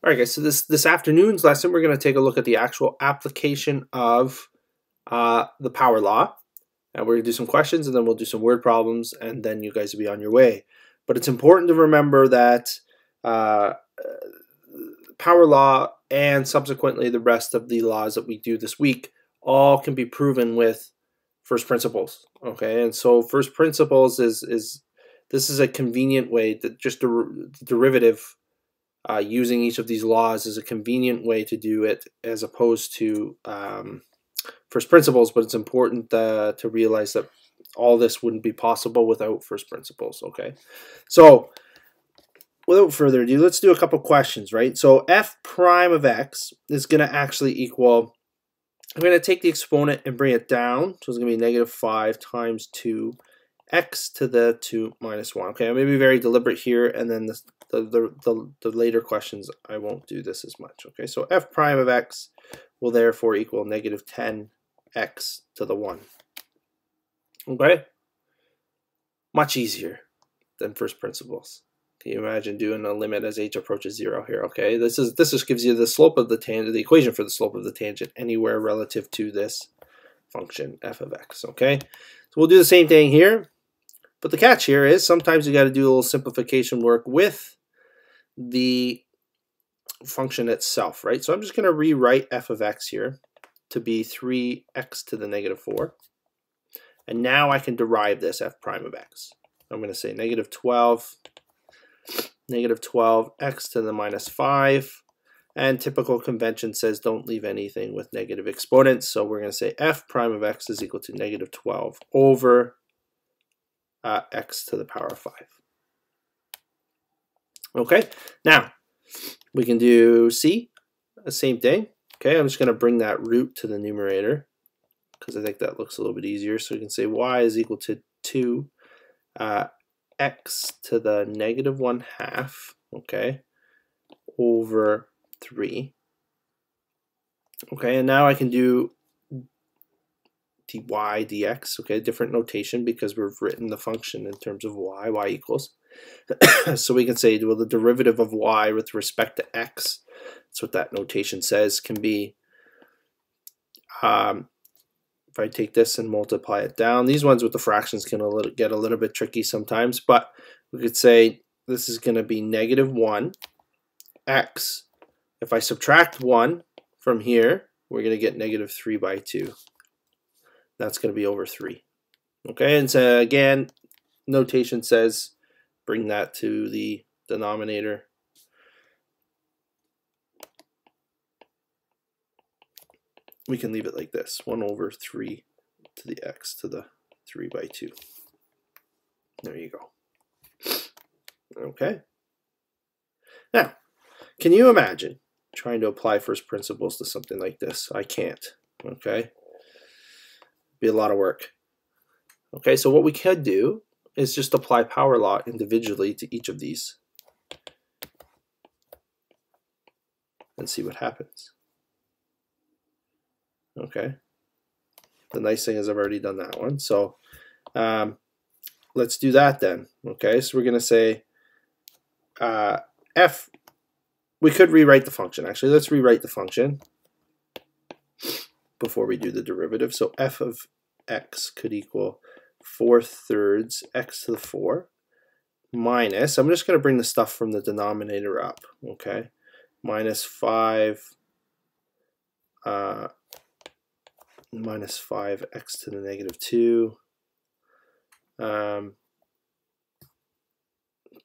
All right, guys, so this afternoon's lesson, we're going to take a look at the actual application of the power law. And we're going to do some questions, and then we'll do some word problems, and then you guys will be on your way. But it's important to remember that power law and subsequently the rest of the laws that we do this week all can be proven with first principles. Okay, and so first principles is this is a convenient way that just the derivative using each of these laws is a convenient way to do it as opposed to first principles, but it's important to realize that all this wouldn't be possible without first principles, okay? So without further ado, let's do a couple questions, right? So f prime of x is going to actually equal, I'm going to take the exponent and bring it down, so it's going to be -5 times 2 x to the 2 minus 1. Okay, I'm going to be very deliberate here, and then the later questions I won't do this as much. Okay, so f prime of x will therefore equal -10x to the 1. Okay, much easier than first principles. Can you imagine doing a limit as h approaches 0 here? Okay, this just gives you the slope of the tangent, the equation for the slope of the tangent anywhere relative to this function f of x. Okay, so we'll do the same thing here. But the catch here is sometimes you got to do a little simplification work with the function itself, right? So I'm just going to rewrite f of x here to be 3x to the -4. And now I can derive this f prime of x. I'm going to say -12 x to the -5. And typical convention says don't leave anything with negative exponents. So we're going to say f prime of x is equal to -12 over x to the power of 5. Okay, now we can do c, the same thing. Okay, I'm just going to bring that root to the numerator because I think that looks a little bit easier. So we can say y is equal to 2 x to the -1/2, okay, over 3. Okay, and now I can do dy dx, okay, different notation because we've written the function in terms of y equals. So we can say, well, the derivative of y with respect to x, that's what that notation says, can be, if I take this and multiply it down, these ones with the fractions can get a little bit tricky sometimes, but we could say this is going to be -1 x. If I subtract 1 from here, we're going to get -3/2. That's going to be over 3. Okay, and so again, notation says bring that to the denominator. We can leave it like this, 1 over 3 to the x to the 3/2. There you go. Okay. Now, can you imagine trying to apply first principles to something like this? I can't. Okay. Be a lot of work. Okay, so what we could do is just apply power law individually to each of these and see what happens. Okay, the nice thing is I've already done that one, so let's do that then. Okay, so we're going to say f, we could rewrite the function. Actually, let's rewrite the function before we do the derivative. So f of x could equal 4/3 x to the 4 minus, I'm just going to bring the stuff from the denominator up, okay, -5 -5x to the -2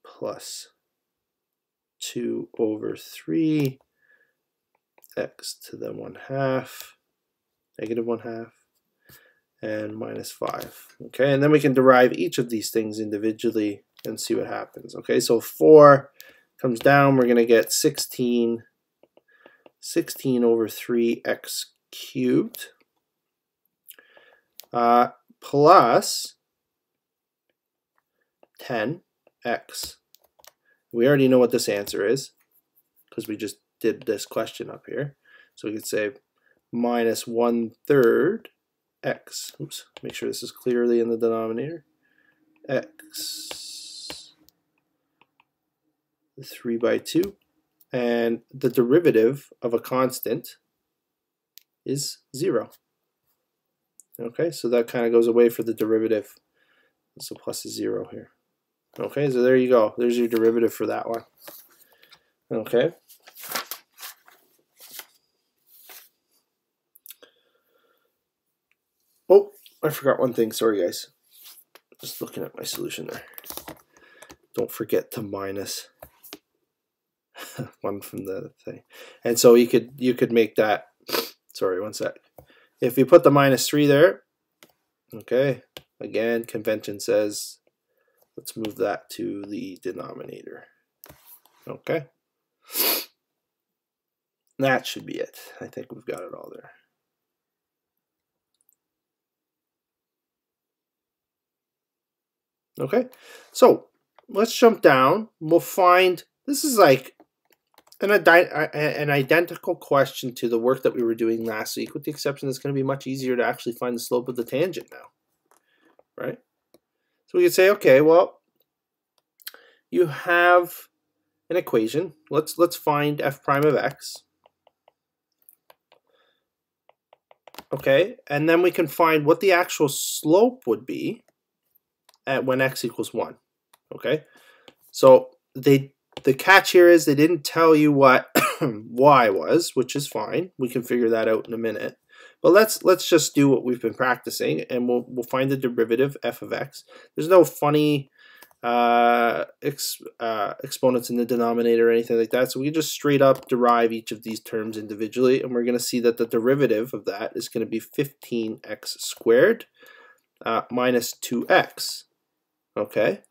plus 2 over 3 x to the -1/2, -1/2, and -5. Okay, and then we can derive each of these things individually and see what happens. Okay, so 4 comes down, we're going to get 16 over 3x cubed plus 10x. We already know what this answer is because we just did this question up here. So we could say -1/3 x, oops, make sure this is clearly in the denominator, x 3/2 and the derivative of a constant is 0. Okay, so that kind of goes away for the derivative. So plus is 0 here. Okay, so there you go. There's your derivative for that one. Okay. Oh, I forgot one thing. Sorry, guys. Just looking at my solution there. Don't forget to minus one from the thing. And so you could make that, sorry, one sec. If you put the -3 there, okay, again, convention says, let's move that to the denominator. Okay. That should be it. I think we've got it all there. Okay, so let's jump down. We'll find, this is like an identical question to the work that we were doing last week, with the exception it's going to be much easier to actually find the slope of the tangent now, right? So we could say, okay, well, you have an equation. Let's find f prime of x. Okay, and then we can find what the actual slope would be at when x equals 1. Okay, so the catch here is they didn't tell you what y was, which is fine. We can figure that out in a minute. But let's just do what we've been practicing, and we'll find the derivative f of x. There's no funny exponents in the denominator or anything like that. So we can just straight up derive each of these terms individually, and we're going to see that the derivative of that is going to be 15x squared minus 2x. Okay.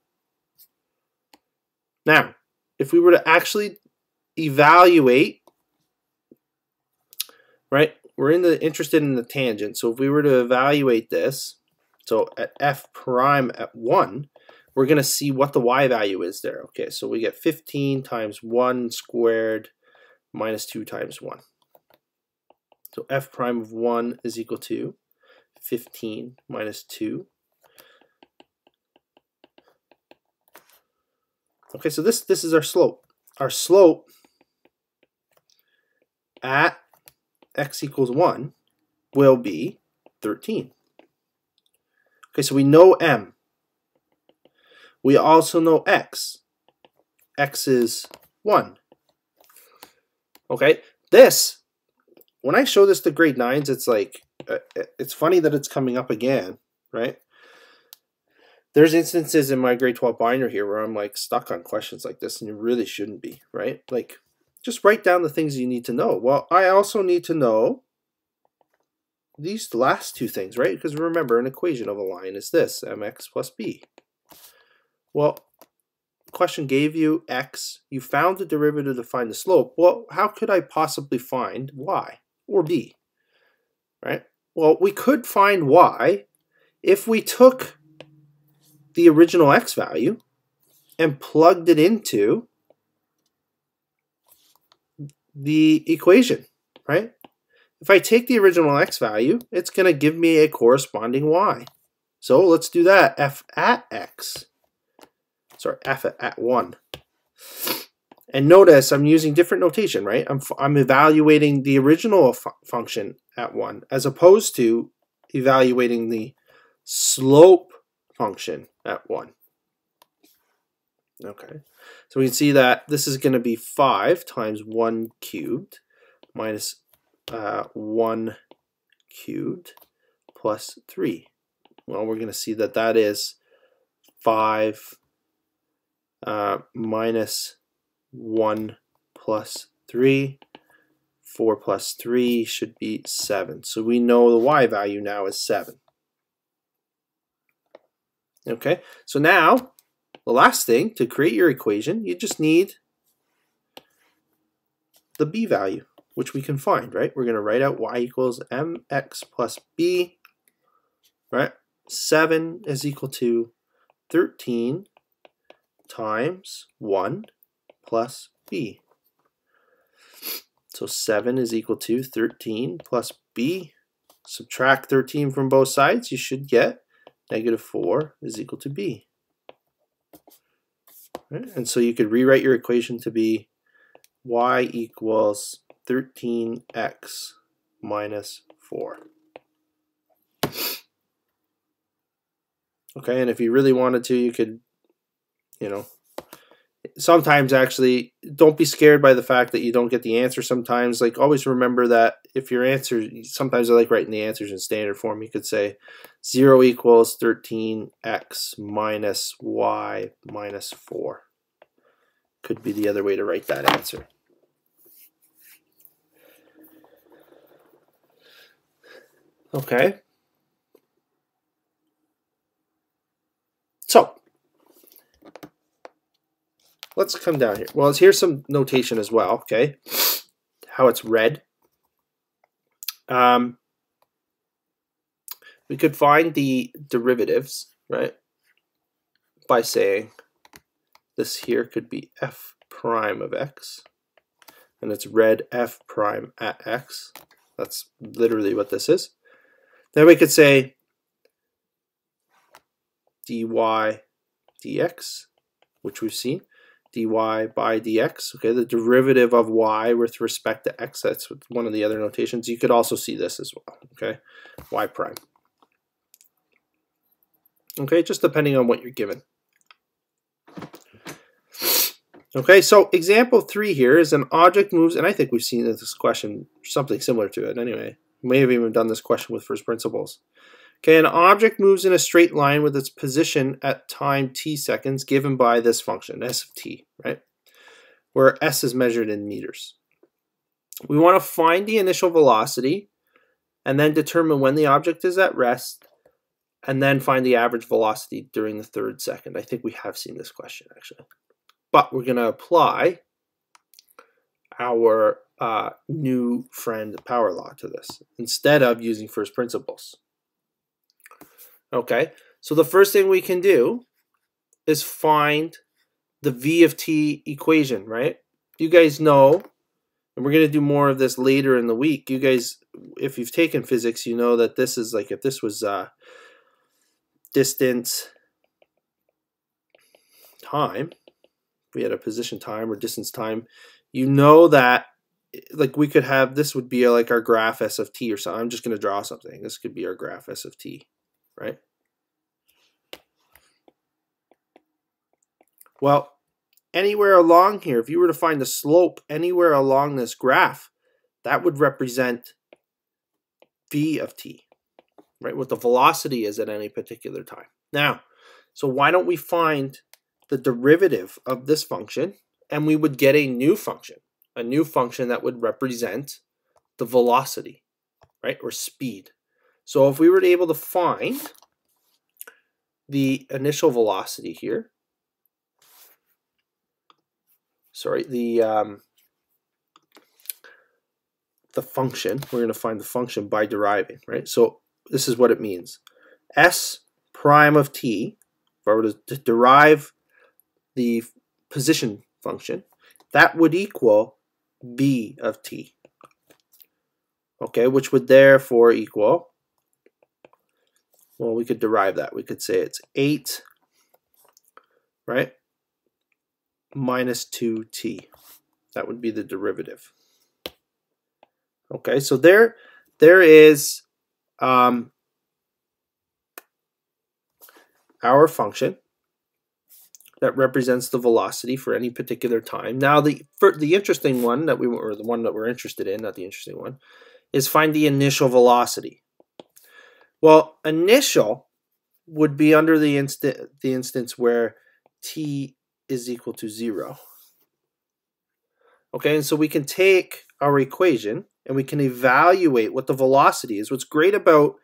Now, if we were to actually evaluate, right, we're interested in the tangent. So if we were to evaluate this, so at f prime at 1, we're going to see what the y value is there. Okay, so we get 15 times 1 squared minus 2 times 1. So f prime of 1 is equal to 15 minus 2. Okay, so this is our slope. Our slope at x equals 1 will be 13. Okay, so we know m. We also know x. X is 1. Okay, this, when I show this to grade 9s, it's like, it's funny that it's coming up again, right? There's instances in my grade 12 binder here where I'm like stuck on questions like this, and you really shouldn't be, right? Like, just write down the things you need to know. Well, I also need to know these last two things, right? Because remember, an equation of a line is this, mx plus b. Well, the question gave you x. You found the derivative to find the slope. Well, how could I possibly find y or b, right? Well, we could find y if we took the original x value and plugged it into the equation, right? If I take the original x value, it's going to give me a corresponding y. So let's do that. F at x. Sorry, f at 1. And notice I'm using different notation, right? I'm evaluating the original function at 1 as opposed to evaluating the slope function at 1. Okay, so we can see that this is going to be 5 times 1 cubed minus 1 cubed plus 3. Well, we're going to see that that is 5 minus 1 plus 3. 4 plus 3 should be 7. So we know the y value now is 7. Okay, so now the last thing, to create your equation, you just need the b value, which we can find, right? We're going to write out y equals mx plus b, right? 7 is equal to 13 times 1 plus b. So 7 is equal to 13 plus b. Subtract 13 from both sides, you should get -4 is equal to b. Right? And so you could rewrite your equation to be y equals 13x minus 4. Okay, and if you really wanted to, you could, sometimes actually, don't be scared by the fact that you don't get the answer sometimes. Like, always remember that if your answer, sometimes I like writing the answers in standard form. You could say 0 equals 13x minus y minus 4. Could be the other way to write that answer. Okay. So, let's come down here. Well, here's some notation as well, okay? How it's read. We could find the derivatives, right? By saying this here could be f prime of x, and it's read f prime at x. That's literally what this is. Then we could say dy dx, which we've seen, dy by dx, okay, the derivative of y with respect to x, that's one of the other notations. You could also see this as well, okay, y prime. Okay, just depending on what you're given. Okay, so example 3 here is an object moves, and I think we've seen this question, something similar to it anyway. We may have even done this question with first principles. Okay, an object moves in a straight line with its position at time t seconds given by this function, s of t, right? Where s is measured in meters. We want to find the initial velocity and then determine when the object is at rest and then find the average velocity during the 3rd second. I think we have seen this question actually. But we're going to apply our new friend power law to this instead of using first principles. Okay, so the first thing we can do is find the v of t equation, right? You guys know, and we're going to do more of this later in the week. You guys, if you've taken physics, you know that this is like, if this was distance time, we had a position time or distance time, you know that like we could have, this would be like our graph s of t or something. I'm just going to draw something. This could be our graph s of t, right? Well, anywhere along here, if you were to find the slope anywhere along this graph, that would represent v of t, right? What the velocity is at any particular time. Now, so why don't we find the derivative of this function, and we would get a new function that would represent the velocity, right, or speed. So if we were able to find the initial velocity here, sorry, the function, we're going to find the function by deriving, right? So this is what it means. S prime of t, if I were to derive the position function, that would equal b of t, okay, which would therefore equal, well, we could derive that. We could say it's 8, right, minus 2t. That would be the derivative. Okay, so there is our function that represents the velocity for any particular time. Now, the interesting one that the one that we're interested in, not the interesting one, is find the initial velocity. Well, initial would be under the instance where t is equal to 0. Okay, and so we can take our equation and we can evaluate what the velocity is. What's great about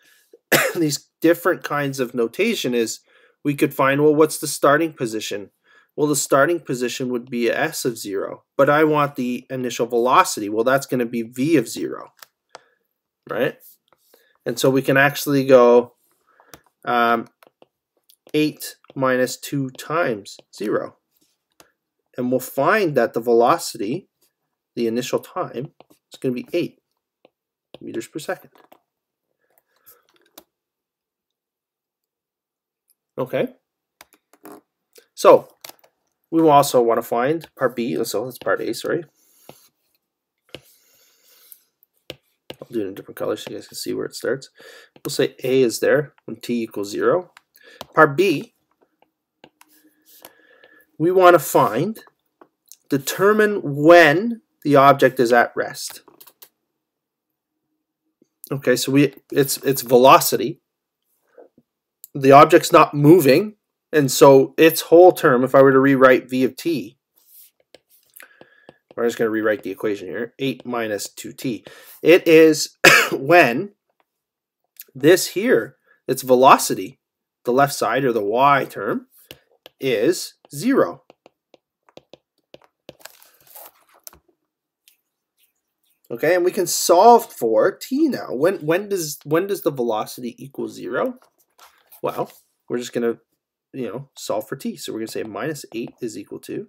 these different kinds of notation is we could find, well, what's the starting position? Well, the starting position would be s of 0, but I want the initial velocity. Well, that's going to be v of 0, right? And so we can actually go 8 minus 2 times 0. And we'll find that the velocity, the initial time, is going to be 8 meters per second. Okay. So we will also want to find part B, so that's part A, sorry. do it in a different color so you guys can see where it starts. We'll say A is there when t equals 0. Part B, we want to determine when the object is at rest. Okay, so it's velocity. The object's not moving, and so its whole term, if I were to rewrite v of t, we're just going to rewrite the equation here, 8 minus 2t. It is when this here, its velocity, the left side or the y term, is 0. Okay, and we can solve for t now. When does the velocity equal 0? Well, we're just going to solve for t. So we're going to say minus 8 is equal to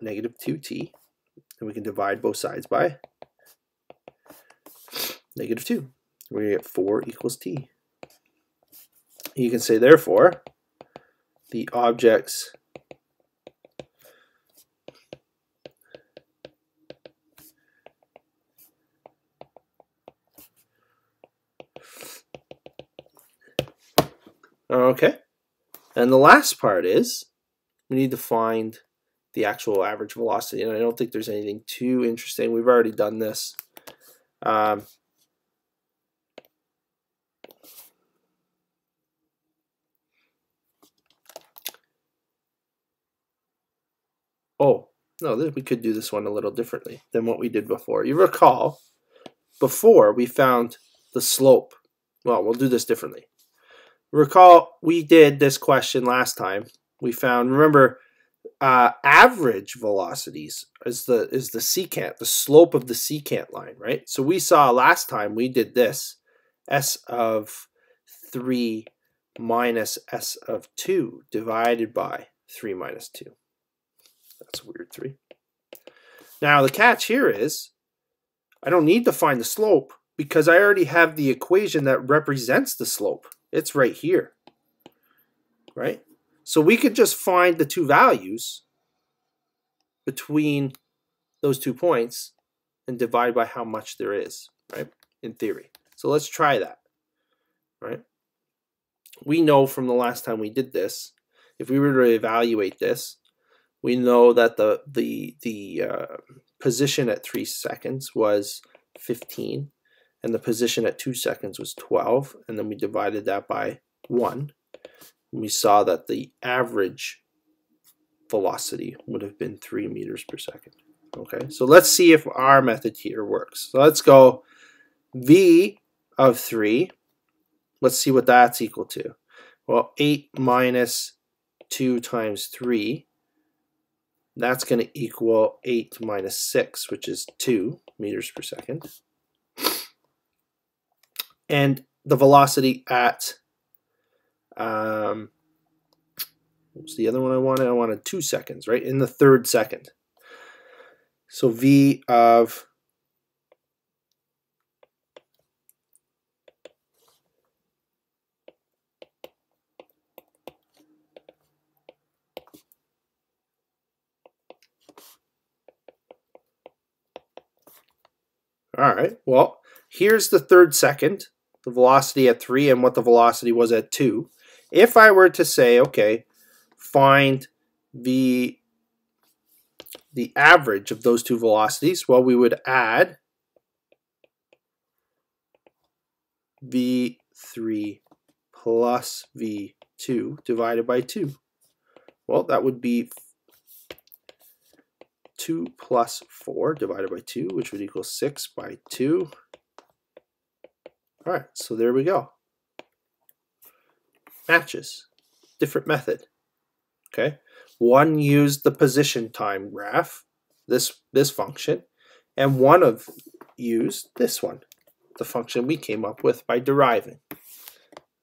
negative 2t, and we can divide both sides by negative 2. We're going to get 4 equals t. You can say, therefore, the object's okay. And the last part is we need to find the actual average velocity, and I don't think there's anything too interesting. We've already done this. Oh, no, we could do this one a little differently than what we did before. You recall, before we found the slope. Well, we'll do this differently. Recall, we did this question last time. We found, remember, average velocities is the secant, the slope of the secant line, right? So we saw last time we did this, s of 3 minus s of 2 divided by 3 minus 2. That's a weird 3. Now the catch here is I don't need to find the slope because I already have the equation that represents the slope. It's right here, right? So we could just find the two values between those 2 points and divide by how much there is, right? In theory. So let's try that, right? We know from the last time we did this, if we were to evaluate this, we know that the position at 3 seconds was 15, and the position at 2 seconds was 12, and then we divided that by 1. And we saw that the average velocity would have been 3 meters per second. Okay, so let's see if our method here works. So let's go v of 3. Let's see what that's equal to. Well, 8 minus 2 times 3. That's going to equal 8 minus 6, which is 2 meters per second. And the velocity at, what's the other one I wanted? I wanted 2 seconds, right? In the 3rd second. So v of all right, well, here's the 3rd second, the velocity at 3 and what the velocity was at 2. If I were to say, okay, find the average of those 2 velocities, well, we would add v3 plus v2 divided by 2. Well, that would be 2 plus 4 divided by 2, which would equal 6 by 2. All right, so there we go. Matches. Different method. Okay. One used the position time graph, this function, and one of used this one, the function we came up with by deriving.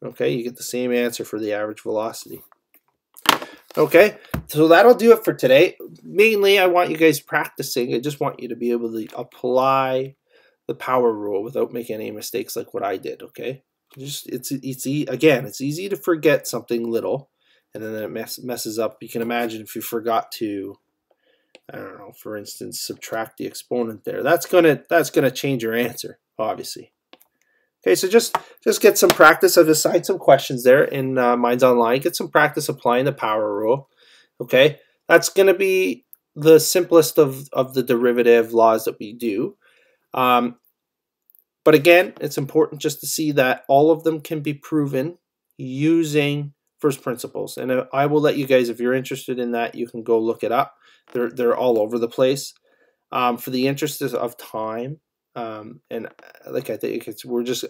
Okay, you get the same answer for the average velocity. Okay, so that'll do it for today. Mainly, I want you guys practicing. I just want you to be able to apply the power rule without making any mistakes like what I did, okay? It's easy to forget something little, and then it messes up. You can imagine if you forgot to I don't know, for instance, subtract the exponent there. That's gonna change your answer, obviously. Okay, so just get some practice. I've assigned some questions there in Minds Online. Get some practice applying the power rule. Okay, that's going to be the simplest of the derivative laws that we do. But again, it's important just to see that all of them can be proven using first principles. And I will let you guys, if you're interested in that, you can go look it up. They're all over the place. For the interest of time, and like I think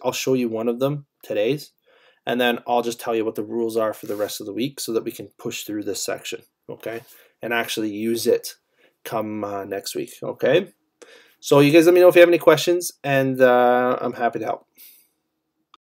I'll show you one of them, today's, and then I'll just tell you what the rules are for the rest of the week so that we can push through this section, okay, and actually use it come next week, okay. So you guys let me know if you have any questions, and I'm happy to help.